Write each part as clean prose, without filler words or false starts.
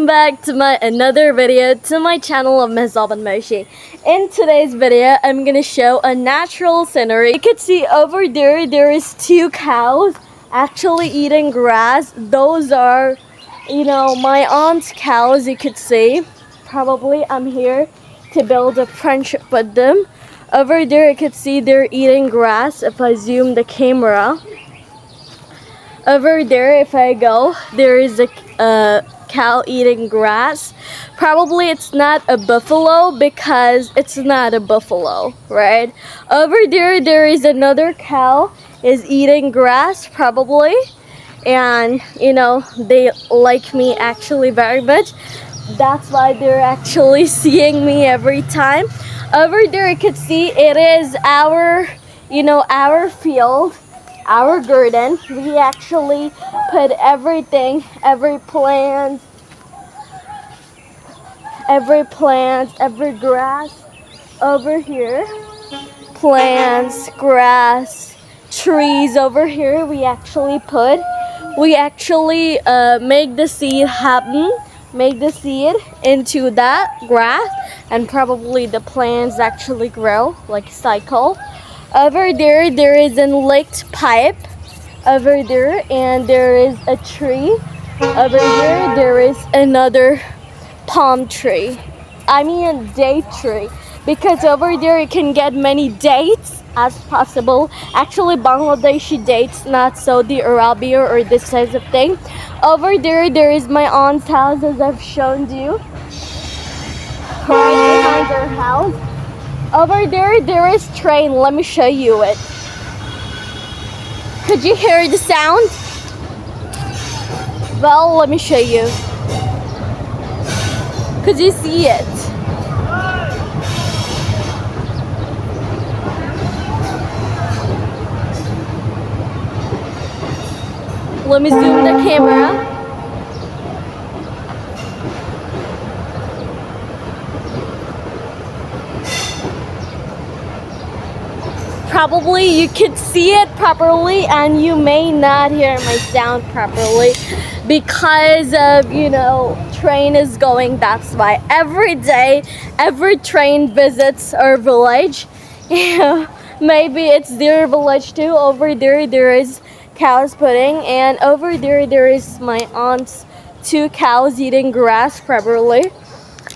back to my another video to my channel of Ms. Moshi. In today's video, I'm gonna show a natural scenery. You can see over there is two cows actually eating grass. Those are, my aunt's cows. You could see. Probably I'm here to build a friendship with them. Over there, you could see they're eating grass. If I zoom the camera. Over there, if I go, there is a cow eating grass. Probably it's not a buffalo because it's not a buffalo, right? Over there is another cow is eating grass probably, and they like me actually very much. That's why they're actually seeing me every time. Over there you could see it is our field, our garden. We actually put everything, every plant, every grass over here. Plants, grass, trees over here. We actually make the seed happen, make the seed into that grass, and probably the plants actually grow like cycle. Over there is a licked pipe over there, and there is a tree. Over here there is another palm tree. I mean a date tree, because over there you can get many dates as possible. Actually Bangladeshi dates, not Saudi Arabia or this type of thing. Over there is my aunt's house, as I've shown you, right behind her house. Over there is train. Let me show you it. Could you hear the sound? Well, let me show you. Could you see it? Let me zoom the camera. Probably you could see it properly, and you may not hear my sound properly because of train is going. That's why every day every train visits our village. Maybe it's their village too. Over there is cows putting, and over there is my aunt's two cows eating grass properly.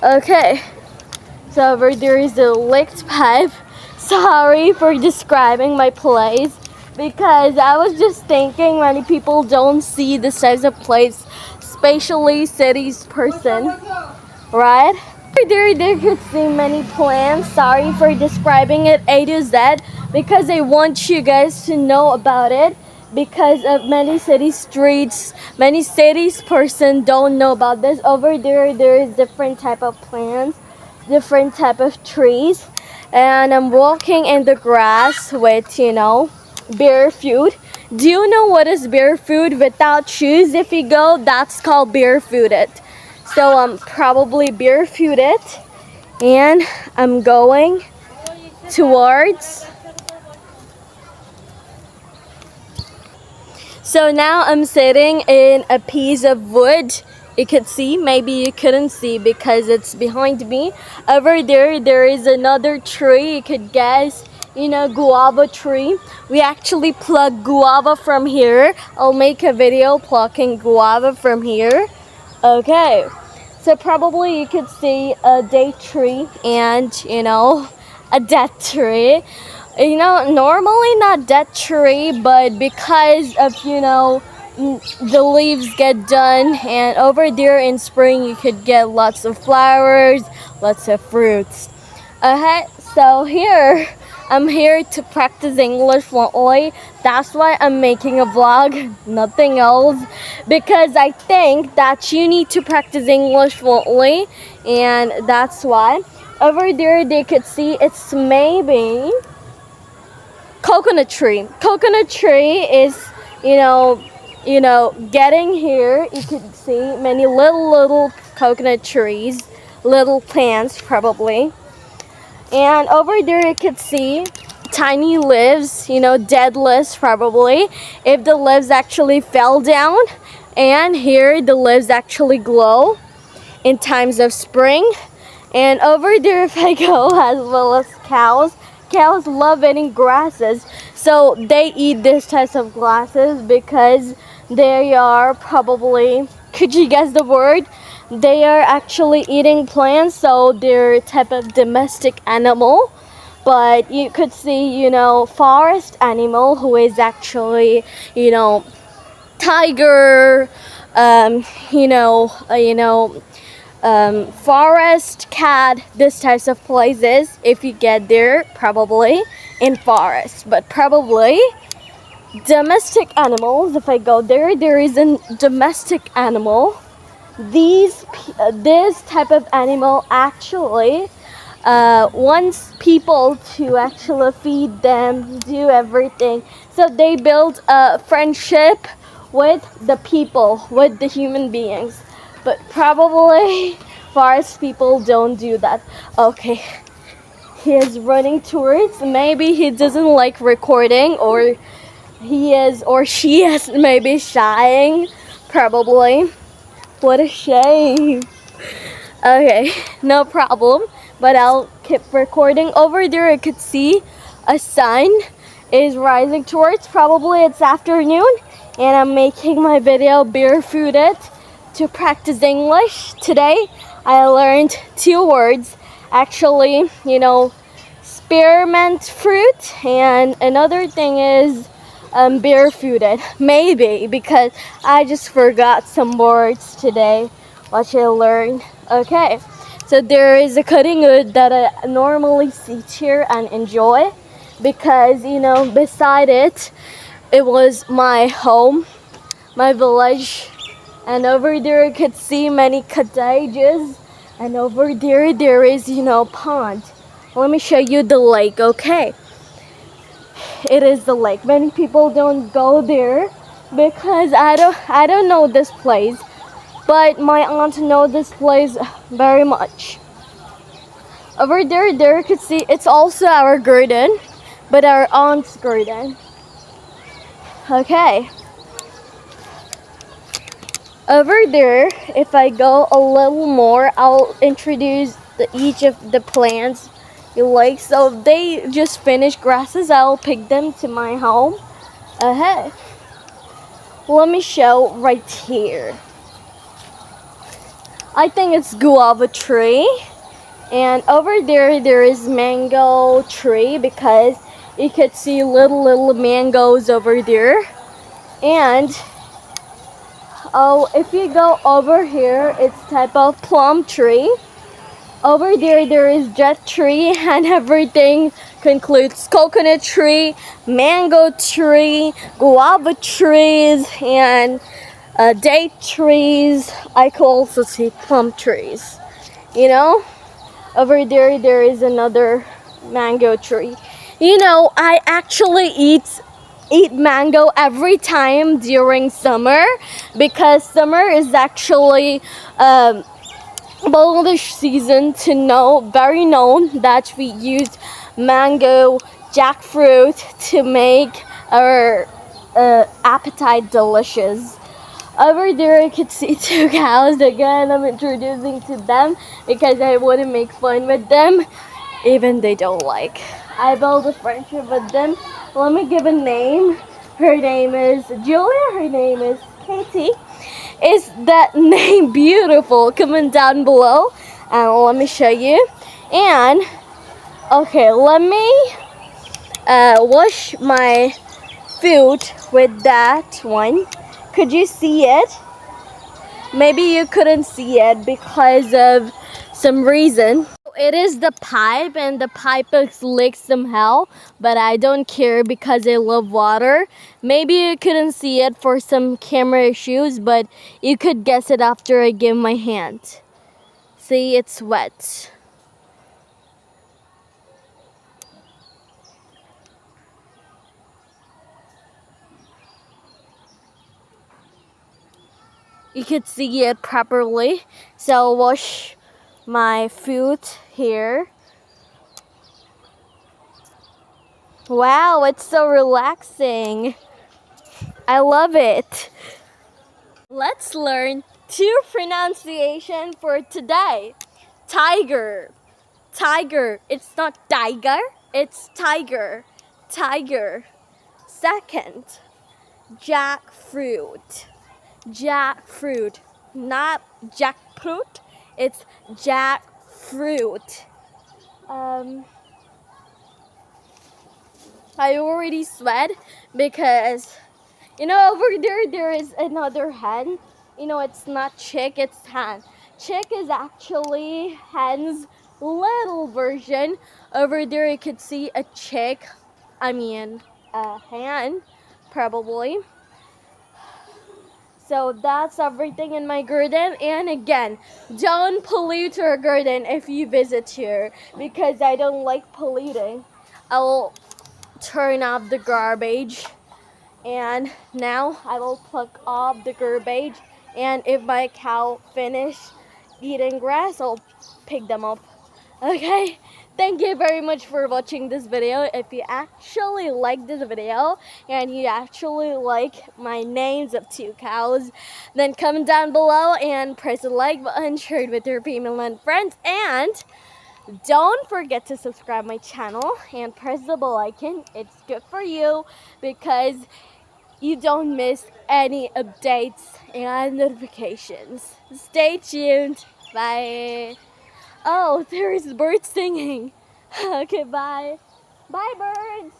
Okay, so over there is the licked pipe. Sorry for describing my place, because I was just thinking many people don't see this type of place, especially cities person, right? There could see many plants. Sorry for describing it A to Z, because I want you guys to know about it, because of many city streets, many cities person don't know about this. Over there is different type of plants, different type of trees. And I'm walking in the grass with, barefoot. Do you know what is barefoot? Without shoes, if you go, that's called barefooted. So I'm probably barefooted, and I'm going towards. So now I'm sitting in a piece of wood. You could see, maybe you couldn't see because it's behind me. Over there is another tree. You could guess, guava tree. We actually pluck guava from here. I'll make a video plucking guava from here. Okay, so probably you could see a date tree and, a dead tree. Normally not dead tree, but because of, the leaves get done, and over there in spring you could get lots of flowers, lots of fruits. Okay, so here I'm here to practice English fluently. That's why I'm making a vlog, nothing else, because I think that you need to practice English fluently, and that's why. Over there they could see it's maybe coconut tree. Coconut tree is, getting here, you could see many little coconut trees, little plants probably. And over there you could see tiny leaves, dead leaves probably, if the leaves actually fell down. And here the leaves actually glow. in times of spring. And over there, if I go, as well as cows. Cows love eating grasses, so they eat this types of grasses because they are probably, could you guess the word? They are actually eating plants, so they're a type of domestic animal. But you could see, forest animal who is actually, tiger, um, you know, uh, you know, forest cat, this types of places. If you get there, probably in forest, but probably domestic animals. If I go there, there is a domestic animal. This type of animal actually wants people to actually feed them, do everything. So they build a friendship with the people, with the human beings. But probably forest people don't do that. Okay, he is running towards. Maybe he doesn't like recording, or he is, or she is maybe shying. Probably. What a shame. Okay, no problem. But I'll keep recording. Over there, I could see a sun is rising towards. Probably it's afternoon, and I'm making my video barefooted to practice English. Today, I learned 2 words. Actually, spearmint fruit, and another thing is barefooted. Maybe because I just forgot some words today, what I learned. Okay, so there is a cutting wood that I normally sit here and enjoy because beside it, it was my home, my village, and over there I could see many cottages, and over there is pond. Let me show you the lake. Okay, it is the lake. Many people don't go there because I don't know this place, but my aunt knows this place very much. Over there you could see it's also our garden, but our aunt's garden. Okay. Over there, if I go a little more, I'll introduce each of the plants you like. So they just finished grasses. I'll pick them to my home. Okay. Let me show right here. I think it's guava tree. And over there is mango tree because you could see little mangoes over there. And if you go over here, it's type of plum tree. Over there is jet tree, and everything concludes coconut tree, mango tree, guava trees, and date trees. I could also see plum trees. Over there is another mango tree. I actually eat mango every time during summer because summer is actually bullish season very known that we use mango, jackfruit to make our appetite delicious. Over there I could see 2 cows. Again, I'm introducing to them because I want to make fun with them, even they don't like. I build a friendship with them. Let me give a name. Her name is Julia. Her name is Katie. Is that name beautiful? Comment down below and let me show you. And okay, let me wash my food with that one. Could you see it? Maybe you couldn't see it because of some reason. It is the pipe, and the pipe is leaked somehow, but I don't care because I love water. Maybe you couldn't see it for some camera issues, but you could guess it after I give my hand. See, it's wet. You could see it properly. So I'll wash my food here. Wow, it's so relaxing. I love it. Let's learn two pronunciation for today. Tiger. Tiger. It's not tiger. It's tiger. Tiger. Second, jackfruit. Jackfruit. Not jackfruit. It's jackfruit. I already sweat because over there is another hen. It's not chick, it's hen. Chick is actually hen's little version. Over there you could see a chick. I mean a hen, probably. So that's everything in my garden. And again, don't pollute your garden if you visit here because I don't like polluting. I will turn off the garbage. And now I will pluck off the garbage. And if my cow finish eating grass, I'll pick them up. Okay? Thank you very much for watching this video. If you actually like this video and you actually like my names of two cows, then comment down below and press the like button, share it with your family and friends, and don't forget to subscribe my channel and press the bell icon. It's good for you because you don't miss any updates and notifications. Stay tuned. Bye. Oh, there is birds singing. Okay, bye. Bye, birds.